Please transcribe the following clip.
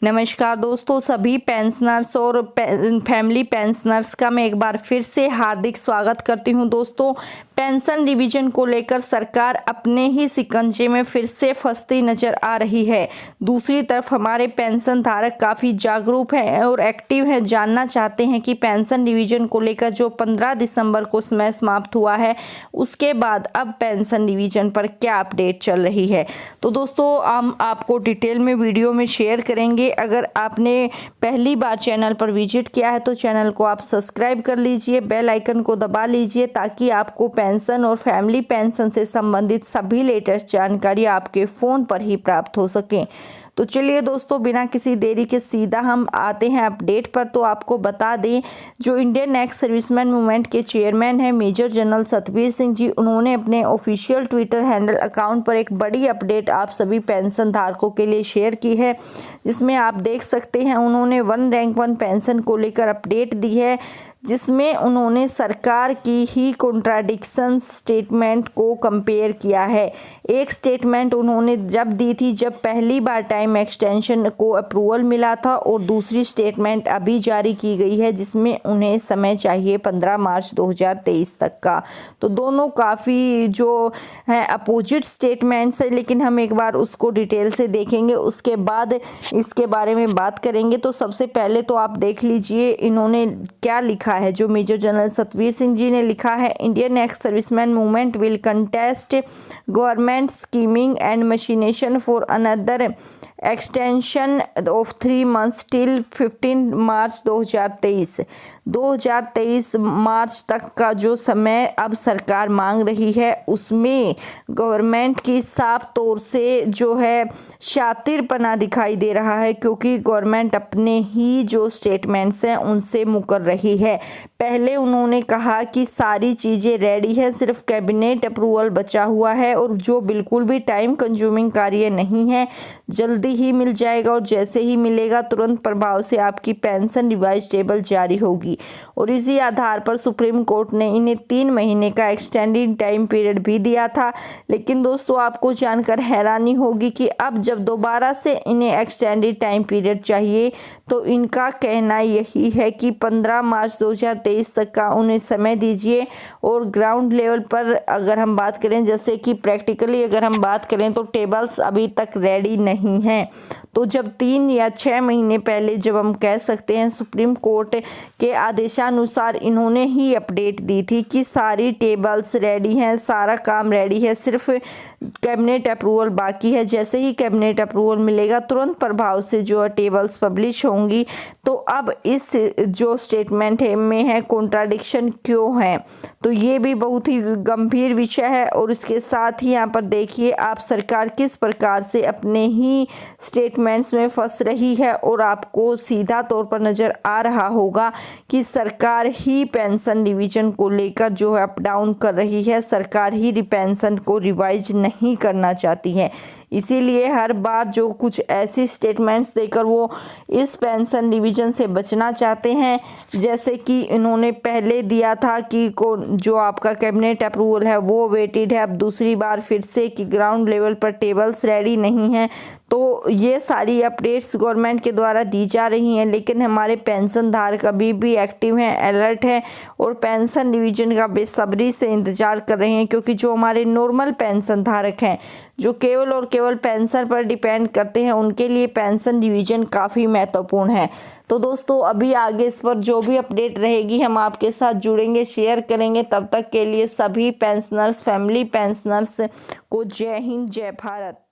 नमस्कार दोस्तों, सभी पेंशनर्स और फैमिली पेंशनर्स का मैं एक बार फिर से हार्दिक स्वागत करती हूं। दोस्तों, पेंशन रिवीजन को लेकर सरकार अपने ही शिकंजे में फिर से फंसती नजर आ रही है। दूसरी तरफ हमारे पेंशन धारक काफ़ी जागरूक हैं और एक्टिव हैं, जानना चाहते हैं कि पेंशन रिवीजन को लेकर जो 15 दिसंबर को समय समाप्त हुआ है उसके बाद अब पेंशन रिवीजन पर क्या अपडेट चल रही है। तो दोस्तों, हम आपको डिटेल में वीडियो में शेयर करेंगे। अगर आपने पहली बार चैनल पर विजिट किया है तो चैनल को आप सब्सक्राइब कर लीजिए, बेल आइकन को दबा लीजिए ताकि आपको पेंशन और फैमिली पेंशन से संबंधित सभी लेटेस्ट जानकारी आपके फ़ोन पर ही प्राप्त हो सके। तो चलिए दोस्तों, बिना किसी देरी के सीधा हम आते हैं अपडेट पर। तो आपको बता दें, जो इंडियन एक्स सर्विसमैन मूवमेंट के चेयरमैन हैं मेजर जनरल सतबीर सिंह जी, उन्होंने अपने ऑफिशियल ट्विटर हैंडल अकाउंट पर एक बड़ी अपडेट आप सभी पेंशन धारकों के लिए शेयर की है, जिसमें आप देख सकते हैं उन्होंने वन रैंक वन पेंशन को लेकर अपडेट दी है, जिसमें उन्होंने सरकार की ही कॉन्ट्राडिक्शन स्टेटमेंट को कंपेयर किया है। एक स्टेटमेंट उन्होंने जब दी थी जब पहली बार टाइम एक्सटेंशन को अप्रूवल मिला था, और दूसरी स्टेटमेंट अभी जारी की गई है जिसमें उन्हें समय चाहिए 15 मार्च 2023 तक का। तो दोनों काफ़ी जो है अपोजिट स्टेटमेंट्स है, लेकिन हम एक बार उसको डिटेल से देखेंगे, उसके बाद इसके बारे में बात करेंगे। तो सबसे पहले तो आप देख लीजिए इन्होंने क्या लिखा है। जो मेजर जनरल सतबीर सिंह जी ने लिखा है, Indian ex serviceman movement will contest government scheming and machination for another extension of 3 months till 15 March 2023 March तक का जो समय अब सरकार मांग रही है, उसमें गवर्नमेंट की साफ तौर से जो है शातिरपना दिखाई दे रहा है, क्योंकि गवर्नमेंट अपने ही जो स्टेटमेंट्स हैं उनसे मुकर रही है। पहले उन्होंने कहा कि सारी चीज़ें रेडी है, सिर्फ कैबिनेट अप्रूवल बचा हुआ है और जो बिल्कुल भी टाइम कंज्यूमिंग कार्य नहीं है, जल्दी ही मिल जाएगा, और जैसे ही मिलेगा तुरंत प्रभाव से आपकी पेंशन रिवाइज टेबल जारी होगी। और इसी आधार पर सुप्रीम कोर्ट ने इन्हें 3 महीने का एक्सटेंडेड टाइम पीरियड भी दिया था। लेकिन दोस्तों, आपको जानकर हैरानी होगी कि अब जब दोबारा से इन्हें एक्सटेंडेड टाइम पीरियड चाहिए तो इनका कहना यही है कि 15 मार्च 2023 तक का उन्हें समय दीजिए। और ग्राउंड लेवल पर अगर हम बात करें, जैसे कि प्रैक्टिकली अगर हम बात करें तो टेबल्स अभी तक रेडी नहीं हैं। तो जब 3 या 6 महीने पहले जब हम कह सकते हैं सुप्रीम कोर्ट के आदेशानुसार इन्होंने ही अपडेट दी थी कि सारी टेबल्स रेडी हैं, सारा काम रेडी है, सिर्फ कैबिनेट अप्रूवल बाकी है। जैसे ही कैबिनेट अप्रूवल मिलेगा तुरंत प्रभाव से जो टेबल्स पब्लिश होंगी। तो अब इस जो स्टेटमेंट है में है कॉन्ट्राडिक्शन क्यों है, तो ये भी बहुत ही गंभीर विषय है। और इसके साथ ही यहाँ पर देखिए आप सरकार किस प्रकार से अपने ही स्टेटमेंट्स में फंस रही है, और आपको सीधा तौर पर नज़र आ रहा होगा कि सरकार ही पेंशन रिवीजन को लेकर जो है अप डाउन कर रही है, सरकार ही पेंशन को रिवाइज नहीं करना चाहती है। इसीलिए हर बार जो कुछ ऐसी स्टेटमेंट्स देकर वो इस पेंशन रिवीजन से बचना चाहते हैं, जैसे कि इन्होंने पहले दिया था कि जो आपका कैबिनेट अप्रूवल है वो वेटेड है, अब दूसरी बार फिर से कि ग्राउंड लेवल पर टेबल्स रेडी नहीं हैं। तो ये सारी अपडेट्स गवर्नमेंट के द्वारा दी जा रही हैं, लेकिन हमारे पेंशन धारक अभी भी एक्टिव हैं, अलर्ट हैं और पेंशन रिवीजन का बेसब्री से इंतजार कर रहे हैं। क्योंकि जो हमारे नॉर्मल पेंशन धारक हैं, जो केवल और केवल पेंशन पर डिपेंड करते हैं, उनके लिए पेंशन रिवीजन काफ़ी महत्वपूर्ण है। तो दोस्तों, अभी आगे इस पर जो भी अपडेट रहेगी हम आपके साथ जुड़ेंगे, शेयर करेंगे। तब तक के लिए सभी पेंशनर्स, फैमिली पेंशनर्स को जय हिंद, जय भारत।